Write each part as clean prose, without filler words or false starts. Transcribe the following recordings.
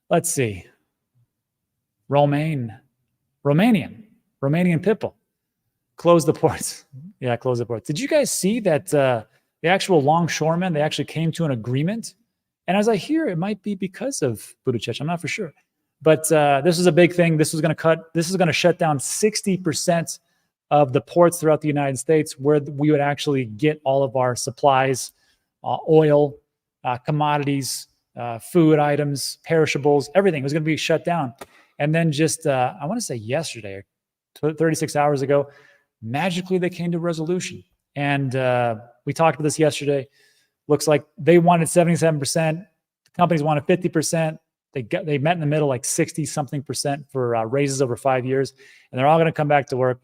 Let's see. Romanian people. Close the ports. Yeah, close the ports. Did you guys see that the actual longshoremen, they actually came to an agreement? And as I hear, it might be because of Buttigieg. I'm not for sure. But this is a big thing. This is going to shut down 60% of the ports throughout the United States where we would actually get all of our supplies, oil, commodities, food items, perishables, everything was going to be shut down. And then just, I want to say yesterday, 36 hours ago, magically they came to a resolution. And we talked about this yesterday. Looks like they wanted 77%. The companies wanted 50%. They met in the middle, like 60-something% for raises over 5 years. And they're all going to come back to work.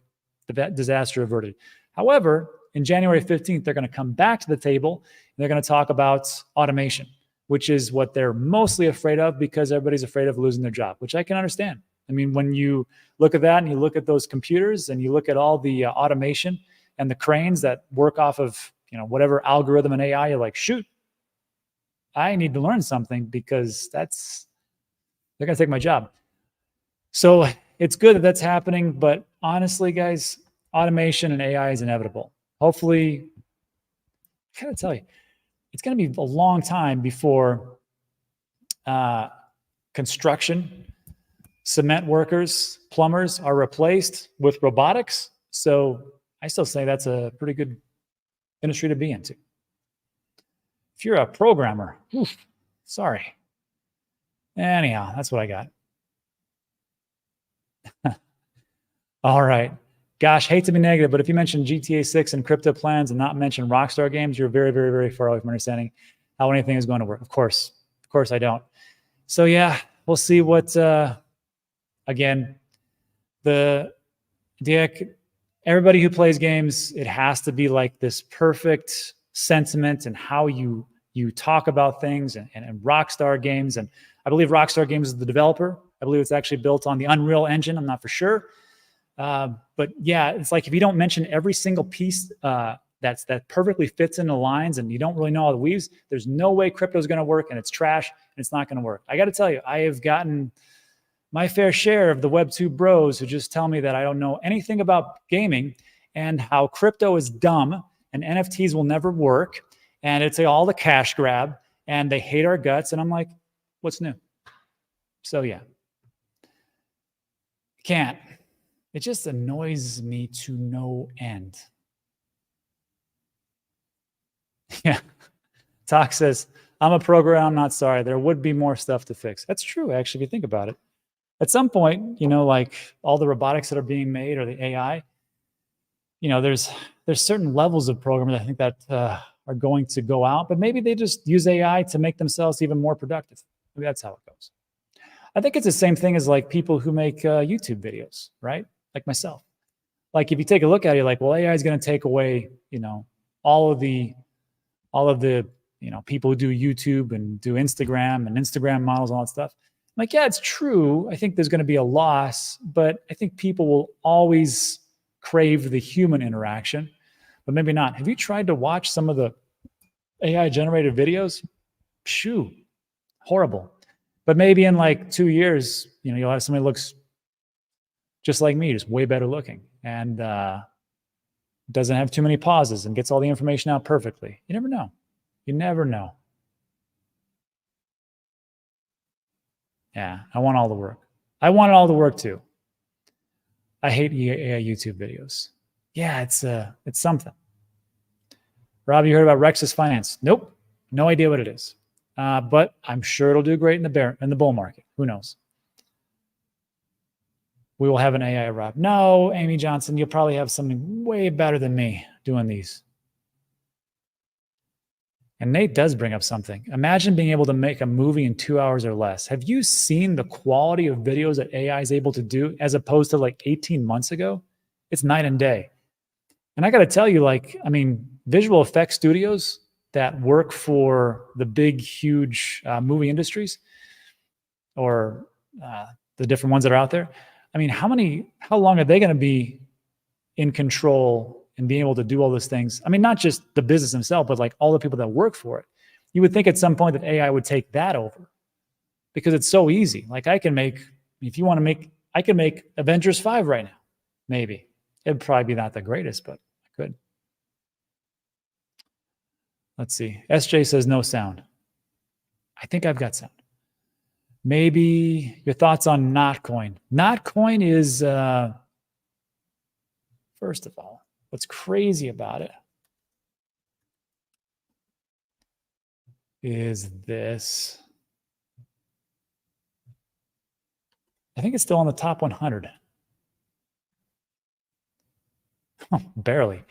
The disaster averted. However, in January 15th, they're going to come back to the table. And they're going to talk about automation, which is what they're mostly afraid of because everybody's afraid of losing their job, which I can understand. I mean, when you look at that and you look at those computers and you look at all the automation and the cranes that work off of, you know, whatever algorithm and AI, you're like, shoot, I need to learn something because they're going to take my job. So it's good that that's happening. But honestly, guys, automation and AI is inevitable. Hopefully, I got to tell you, it's going to be a long time before construction, cement workers, plumbers are replaced with robotics. So I still say that's a pretty good industry to be into. If you're a programmer, sorry. Anyhow, that's what I got. All right. Gosh, hate to be negative, but if you mention GTA 6 and crypto plans and not mention Rockstar games, you're very, very, very far away from understanding how anything is going to work. Of course I don't. So yeah, we'll see what, again, everybody who plays games, it has to be like this perfect sentiment and how you talk about things and Rockstar games. And I believe Rockstar Games is the developer. I believe it's actually built on the Unreal Engine. I'm not for sure. But yeah, it's like if you don't mention every single piece that perfectly fits in the lines and you don't really know all the weaves, there's no way crypto is going to work, and it's trash and it's not going to work. I got to tell you, I have gotten my fair share of the Web2 bros who just tell me that I don't know anything about gaming and how crypto is dumb and NFTs will never work and it's all the cash grab and they hate our guts. And I'm like, what's new? So yeah, can't. It just annoys me to no end. Yeah. Talk says, I'm a programmer, I'm not sorry. There would be more stuff to fix. That's true, actually, if you think about it. At some point, you know, like all the robotics that are being made or the AI, you know, there's certain levels of programming that I think that are going to go out, but maybe they just use AI to make themselves even more productive. Maybe that's how it goes. I think it's the same thing as like people who make YouTube videos, right? Like myself. Like if you take a look at it, like, well, AI is going to take away, you know, all of the, you know, people who do YouTube and do Instagram and Instagram models and all that stuff. I'm like, yeah, it's true. I think there's going to be a loss, but I think people will always crave the human interaction, but maybe not. Have you tried to watch some of the AI generated videos? Shoo, horrible. But maybe in like 2 years, you know, you'll have somebody who looks just like me, just way better looking and doesn't have too many pauses and gets all the information out perfectly. You never know. You never know. Yeah, I want all the work. I want all the work too. I hate AI YouTube videos. Yeah, it's something. Rob, you heard about Rex's Finance? Nope, no idea what it is. But I'm sure it'll do great in the bull market. Who knows? We will have an AI Rob. No, Amy Johnson, you'll probably have something way better than me doing these. And Nate does bring up something. Imagine being able to make a movie in 2 hours or less. Have you seen the quality of videos that AI is able to do as opposed to like 18 months ago? It's night and day. And I got to tell you, like, I mean, visual effects studios that work for the big, huge movie industries or the different ones that are out there. I mean, how long are they going to be in control and being able to do all those things? I mean, not just the business themselves, but like all the people that work for it. You would think at some point that AI would take that over. because it's so easy. Like I can make, if you want to make, I can make Avengers 5 right now. Maybe. It'd probably be not the greatest, but I could. Let's see. SJ says no sound. I think I've got sound. Maybe your thoughts on Notcoin. Notcoin is, first of all, what's crazy about it is this. I think it's still on the top 100. Oh, barely.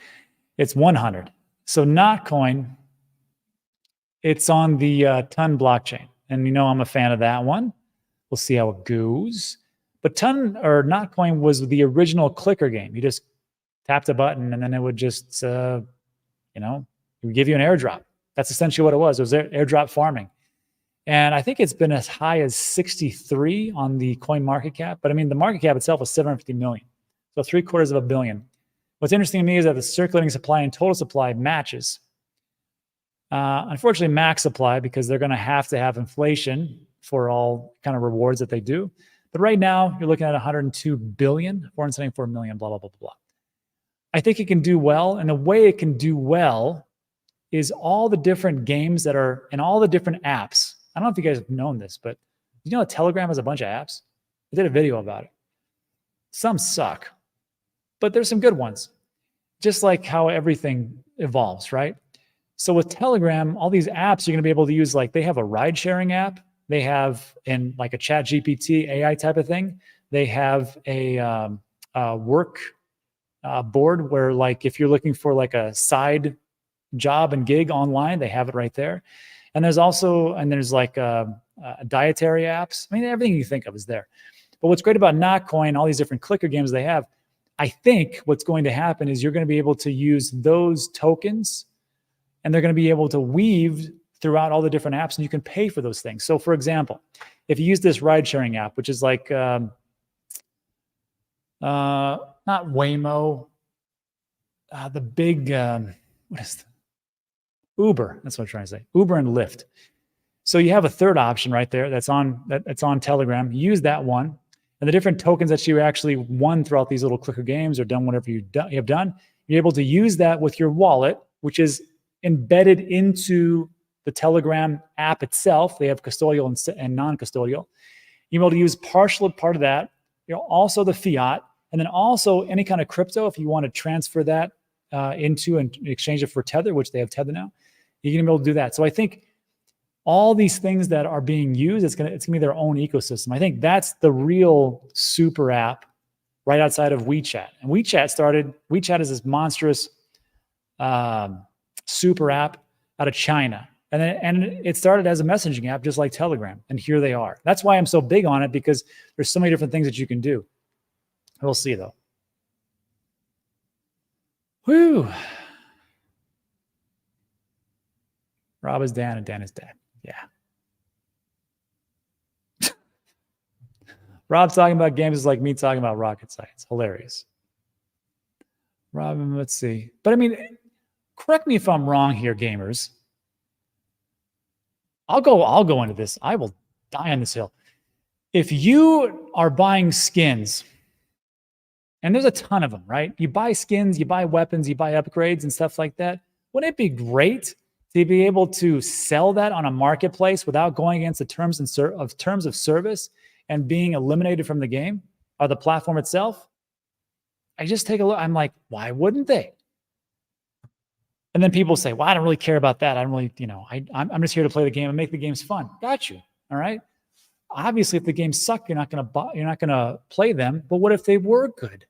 It's 100. So Notcoin, it's on the Ton blockchain. And you know I'm a fan of that one. We'll see how it goes. But Notcoin was the original clicker game. You just tapped a button and then it would just, it would give you an airdrop. That's essentially what it was. It was airdrop farming. And I think it's been as high as 63 on the coin market cap. But I mean, the market cap itself was 750 million. So $750 million. What's interesting to me is that the circulating supply and total supply matches. Unfortunately, max supply, because they're going to have inflation for all kind of rewards that they do. But right now, you're looking at 102 billion, 474 million, blah, blah, blah, blah. I think it can do well. And the way it can do well is all the different games that are in all the different apps. I don't know if you guys have known this, but you know Telegram has a bunch of apps? I did a video about it. Some suck, but there's some good ones. Just like how everything evolves, right? So with Telegram, all these apps you're going to be able to use, like they have a ride sharing app. They have in like a chat GPT AI type of thing. They have a work board where like if you're looking for like a side job and gig online, they have it right there. And there's like dietary apps. I mean, everything you think of is there. But what's great about Notcoin, all these different clicker games they have, I think what's going to happen is you're going to be able to use those tokens and they're going to be able to weave throughout all the different apps and you can pay for those things. So for example, if you use this ride sharing app, which is like, not Waymo, the big, what is that? Uber, that's what I'm trying to say. Uber and Lyft. So you have a third option right there that's on Telegram. Use that one. And the different tokens that you actually won throughout these little clicker games or done whatever you have done, you're able to use that with your wallet, which is embedded into the Telegram app itself. They have custodial and non-custodial. You're able to use partial part of that, also the fiat, and then also any kind of crypto if you want to transfer that into and exchange it for Tether, which they have Tether now. You're going to be able to do that. So I think all these things that are being used, it's going to be their own ecosystem. I think that's the real super app right outside of WeChat. And WeChat is this monstrous super app out of China. And it started as a messaging app, just like Telegram. And here they are. That's why I'm so big on it, because there's so many different things that you can do. We'll see though. Whew. Rob is Dan and Dan is Dad. Yeah. Rob's talking about games is like me talking about rocket science. Hilarious. Robin, let's see. But I mean, correct me if I'm wrong here, gamers. I'll go into this. I will die on this hill. If you are buying skins, and there's a ton of them, right? You buy skins, you buy weapons, you buy upgrades and stuff like that. Wouldn't it be great to be able to sell that on a marketplace without going against the terms of service and being eliminated from the game or the platform itself? I just take a look. I'm like, why wouldn't they? And then people say, well, I don't really care about that. I don't really, I'm just here to play the game and make the games fun. Got you. All right. Obviously, if the games suck, you're not going to play them. But what if they were good?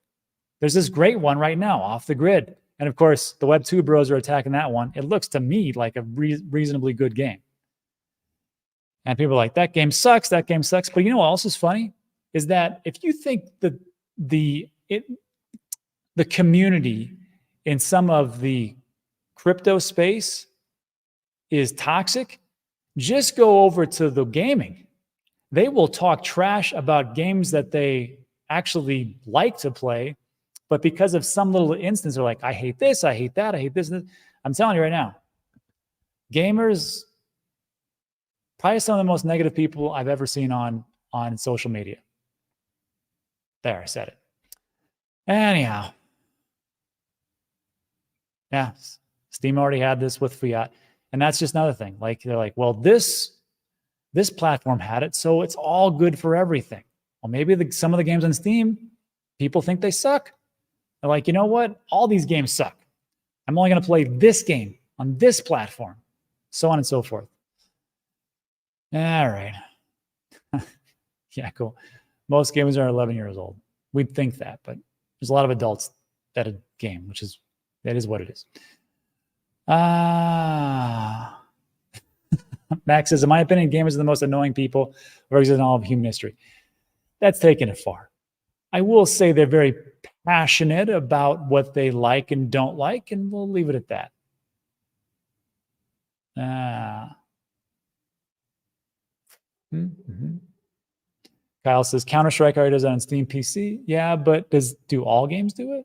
There's this great one right now, Off the Grid. And of course, the Web2 bros are attacking that one. It looks to me like a reasonably good game. And people are like, that game sucks, that game sucks. But you know what else is funny? Is that if you think that the community in some of the crypto space is toxic, just go over to the gaming. They will talk trash about games that they actually like to play, but because of some little instance, they're like, I hate this, I hate that, I hate this. I'm telling you right now, gamers Probably some of the most negative people I've ever seen on social media. There, I said it. Anyhow. Yeah, Steam already had this with fiat. And that's just another thing. Like, they're like, well, this platform had it, so it's all good for everything. Well, maybe some of the games on Steam, people think they suck. They're like, you know what? All these games suck. I'm only going to play this game on this platform, so on and so forth. All right. Yeah, cool. Most gamers are 11 years old. We'd think that, but there's a lot of adults that a game, that is what it is. Max says, in my opinion, gamers are the most annoying people who exist in all of human history. That's taking it far. I will say they're very passionate about what they like and don't like, and we'll leave it at that. Kyle says, Counter-Strike already does that on Steam PC. Yeah, but do all games do it?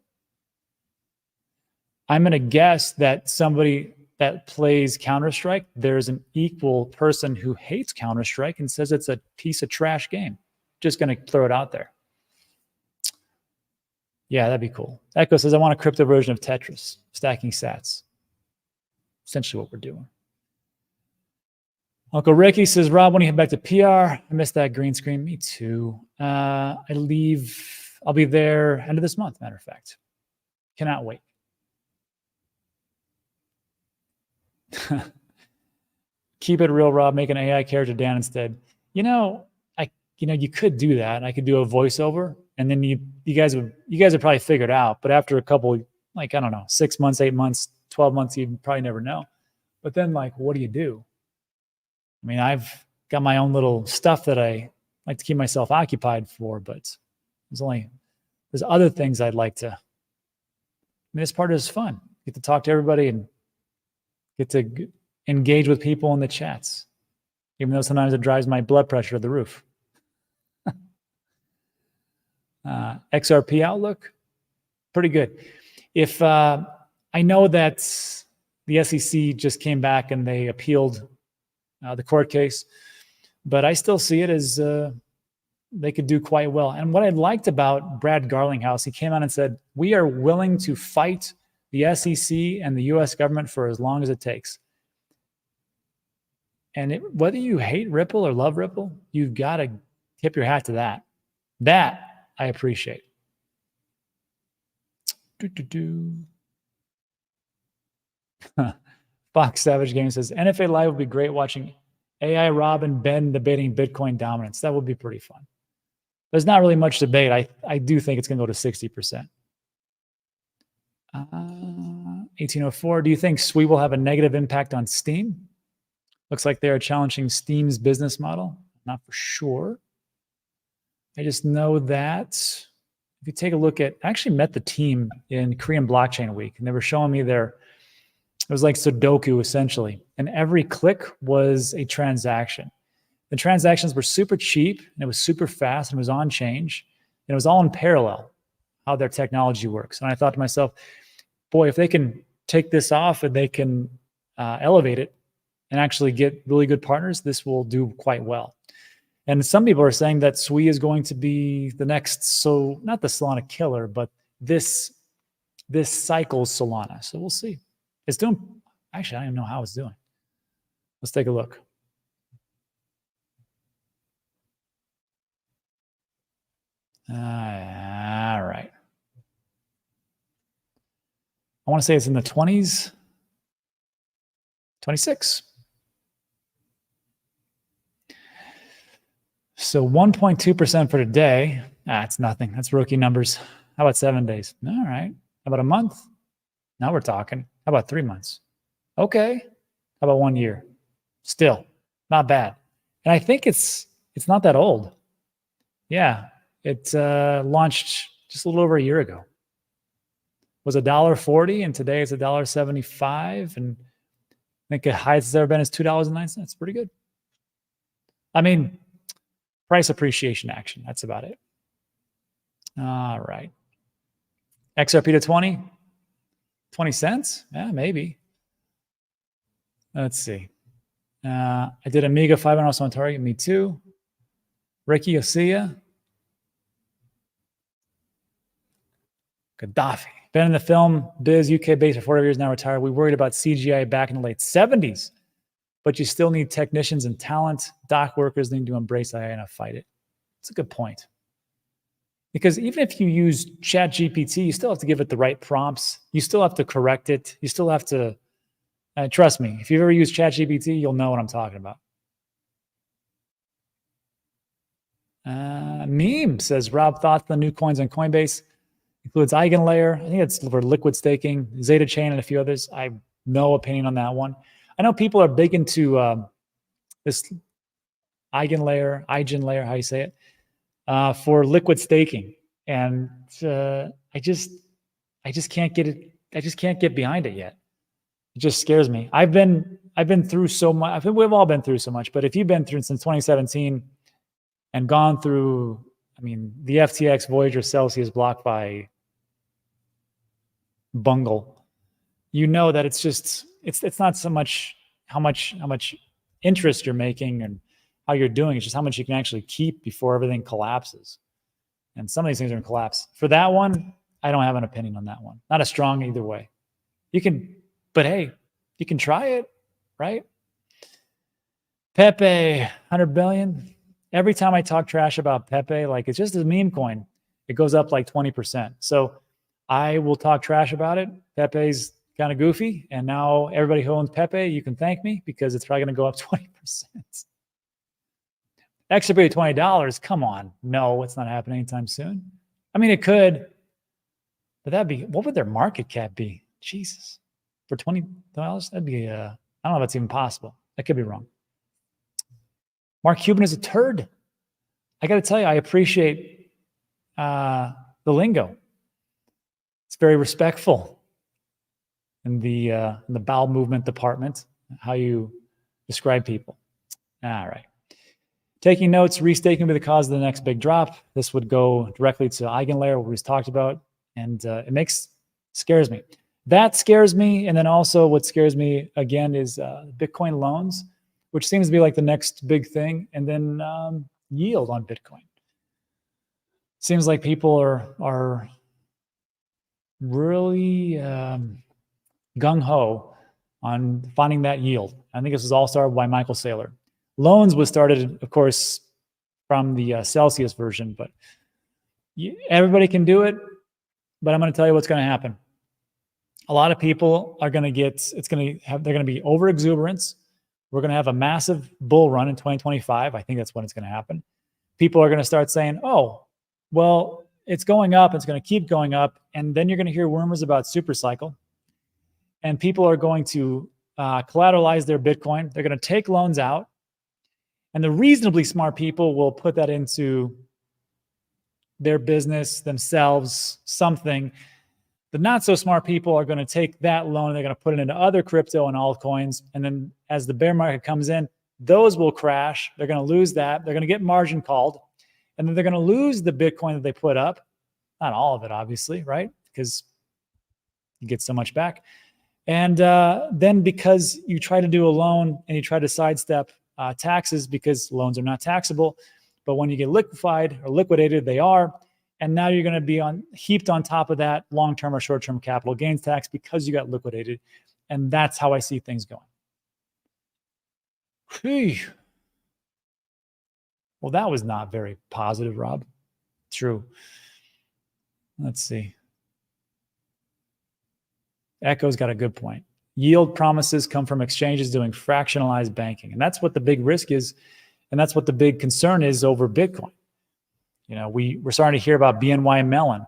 I'm going to guess that somebody that plays Counter-Strike, there's an equal person who hates Counter-Strike and says it's a piece of trash game. Just going to throw it out there. Yeah, that'd be cool. Echo says, I want a crypto version of Tetris, stacking sats. Essentially what we're doing. Uncle Ricky says, Rob, when you head back to PR, I missed that green screen. Me too. I'll be there end of this month, matter of fact. Cannot wait. Keep it real, Rob. Make an AI character Dan instead. You could do that. I could do a voiceover, and then you guys would probably figure it out. But after a couple, I don't know, 6 months, 8 months, 12 months, you'd probably never know. But then, what do you do? I mean, I've got my own little stuff that I like to keep myself occupied for, but there's other things I'd like to. I mean, this part is fun. Get to talk to everybody and get to engage with people in the chats, even though sometimes it drives my blood pressure to the roof. XRP outlook, pretty good. If I know that the SEC just came back and they appealed the court case, but I still see it as they could do quite well. And what I liked about Brad Garlinghouse, he came out and said, we are willing to fight the SEC and the US government for as long as it takes. And whether you hate Ripple or love Ripple, you've got to tip your hat to that. That I appreciate. Fox Savage Game says, NFA Live would be great watching AI Rob and Ben debating Bitcoin dominance. That would be pretty fun. There's not really much debate. I do think it's going to go to 60%. 1804, do you think SWE will have a negative impact on Steam? Looks like they are challenging Steam's business model. Not for sure. I just know that if you take a look at, I actually met the team in Korean Blockchain Week, and they were showing me it was like Sudoku essentially, and every click was a transaction. The transactions were super cheap, and it was super fast, and it was on change, and it was all in parallel, how their technology works. And I thought to myself, boy, if they can take this off and they can elevate it and actually get really good partners, this will do quite well. And some people are saying that SWE is going to be the next, so not the Solana killer, but this cycle's Solana. So we'll see. It's doing, actually, I don't even know how it's doing. Let's take a look. All right. I want to say it's in the 20s, 26. So 1.2% for today. It's nothing. That's rookie numbers. How about 7 days? All right. How about a month? Now we're talking. How about 3 months? Okay. How about 1 year? Still not bad. And I think it's not that old. Yeah. It launched just a little over a year ago. It was $1.40, and today it's $1.75. And I think the highest it's ever been is $2.09. Pretty good. I mean, price appreciation action. That's about it. All right. XRP to 20? 20 cents? Yeah, maybe. Let's see. I did Amiga 5 also on target. Me too. Ricky Osia. Gaddafi. Been in the film biz UK based for 40 years, now retired. We worried about CGI back in the late 70s, but you still need technicians and talent. Dock workers need to embrace AI and fight it. It's a good point. Because even if you use ChatGPT, you still have to give it the right prompts. You still have to correct it. You still have to, trust me, if you've ever used ChatGPT, you'll know what I'm talking about. Meme says, Rob, thoughts on the new coins on Coinbase? Includes Eigenlayer. I think it's for liquid staking, Zeta Chain, and a few others. I have no opinion on that one. I know people are big into this Eigenlayer, how you say it, for liquid staking, and I just can't get it. I just can't get behind it yet. It just scares me. I've been through so much. I think we've all been through so much. But if you've been through since 2017 and gone through, I mean, the FTX, Voyager, Celsius, BlockFi, bungle, you know that it's just it's not so much how much interest you're making and how you're doing. It's just how much you can actually keep before everything collapses. And some of these things are going to collapse. For that one, I don't have an opinion on that one. Not a strong either way. You can, but hey, you can try it, right? Pepe, 100 billion. Every time I talk trash about Pepe, like it's just a meme coin, it goes up like 20%. So I will talk trash about it. Pepe's kind of goofy. And now everybody who owns Pepe, you can thank me because it's probably going to go up 20%. Extra bid $20. Come on. No, it's not happening anytime soon. I mean, it could, but that'd be, what would their market cap be? Jesus. For $20, that'd be, I don't know if that's even possible. I could be wrong. Mark Cuban is a turd. I got to tell you, I appreciate the lingo. It's very respectful in the bowel movement department, how you describe people. All right. Taking notes, restaking would be the cause of the next big drop. This would go directly to Eigenlayer, what we just talked about. And it scares me. That scares me. And then also what scares me again is Bitcoin loans, which seems to be like the next big thing. And then yield on Bitcoin. Seems like people are really gung-ho on finding that yield. I think this was all started by Michael Saylor. Loans was started, of course, from the Celsius version, but everybody can do it. But I'm going to tell you what's going to happen. A lot of people are going to get, they're going to be over exuberance. We're going to have a massive bull run in 2025. I think that's when it's going to happen. People are going to start saying, oh, well, it's going up. It's going to keep going up. And then you're going to hear rumors about super cycle. And people are going to collateralize their Bitcoin. They're going to take loans out. And the reasonably smart people will put that into their business, themselves, something. The not so smart people are going to take that loan, they're going to put it into other crypto and altcoins. And then as the bear market comes in, those will crash. They're going to lose that. They're going to get margin called. And then they're going to lose the Bitcoin that they put up. Not all of it, obviously, right? Because you get so much back. And then because you try to do a loan and you try to sidestep taxes because loans are not taxable, but when you get liquefied or liquidated, they are. And now you're going to be heaped on top of that long-term or short-term capital gains tax because you got liquidated. And that's how I see things going. Whew. Well, that was not very positive, Rob. True. Let's see. Echo's got a good point. Yield promises come from exchanges doing fractionalized banking. And that's what the big risk is. And that's what the big concern is over Bitcoin. You know, we're starting to hear about BNY Mellon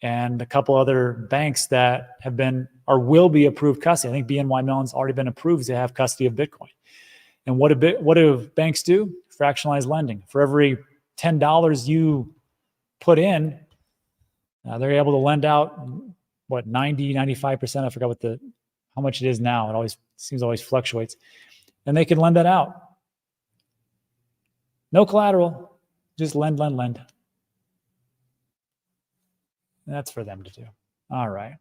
and a couple other banks that have been or will be approved custody. I think BNY Mellon's already been approved to have custody of Bitcoin. And what do banks do? Fractionalized lending. For every $10 you put in, they're able to lend out, what, 90, 95%? I forgot how much it is now. It always fluctuates. And they can lend that out. No collateral, just lend. That's for them to do. All right.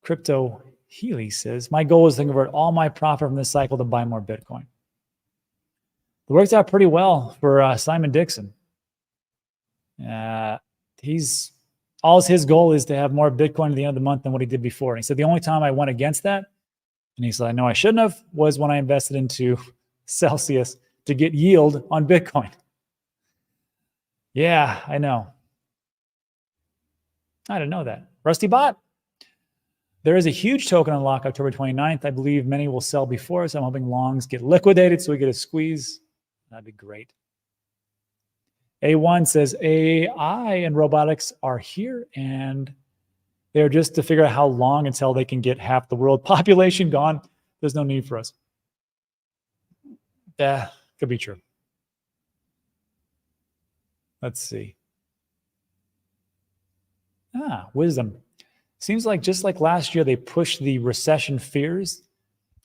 Crypto Healy says, my goal is to convert all my profit from this cycle to buy more Bitcoin. It works out pretty well for Simon Dixon. His goal is to have more Bitcoin at the end of the month than what he did before. And he said, the only time I went against that, and he said, I know I shouldn't have, was when I invested into Celsius to get yield on Bitcoin. Yeah, I know. I didn't know that. Rusty Bot. There is a huge token unlock October 29th. I believe many will sell before us. I'm hoping longs get liquidated so we get a squeeze. That'd be great. A1 says AI and robotics are here, and they're just to figure out how long until they can get half the world population gone. There's no need for us. Yeah, could be true. Let's see. Wisdom. Seems like just like last year, they pushed the recession fears.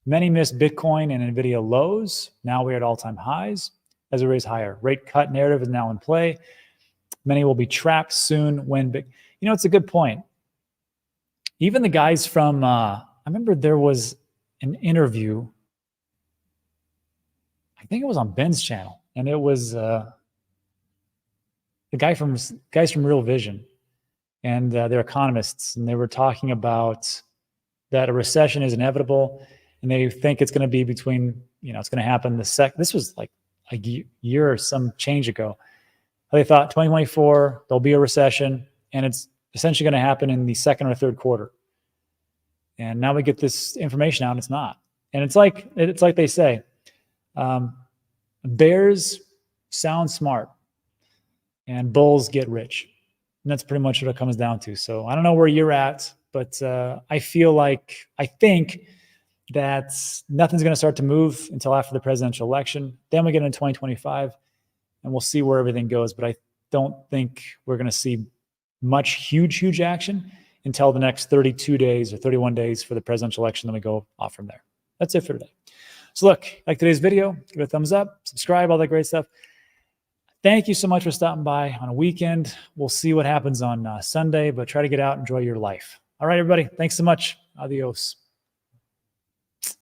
Many missed Bitcoin and NVIDIA lows. Now we're at all-time highs as it raised higher. Rate cut narrative is now in play. Many will be trapped soon when big. You know, it's a good point. Even the guys from, I remember there was an interview. I think it was on Ben's channel, and it was the guys from Real Vision, and they're economists, and they were talking about that a recession is inevitable, and they think it's going to be between, it's going to happen this was like a year or some change ago. They thought 2024 there'll be a recession, and it's essentially going to happen in the second or third quarter. And now we get this information out, and it's not. And it's like they say, bears sound smart, and bulls get rich. And that's pretty much what it comes down to. So I don't know where you're at, but I think that nothing's going to start to move until after the presidential election. Then we get into 2025, and we'll see where everything goes. But I don't think we're going to see much huge action until the next 32 days or 31 days for the presidential election. Then we go off from there. That's it for today. So look, like today's video, give it a thumbs up, subscribe, all that great stuff. Thank you so much for stopping by on a weekend. We'll see what happens on Sunday, but try to get out and enjoy your life. All right, everybody. Thanks so much. Adios.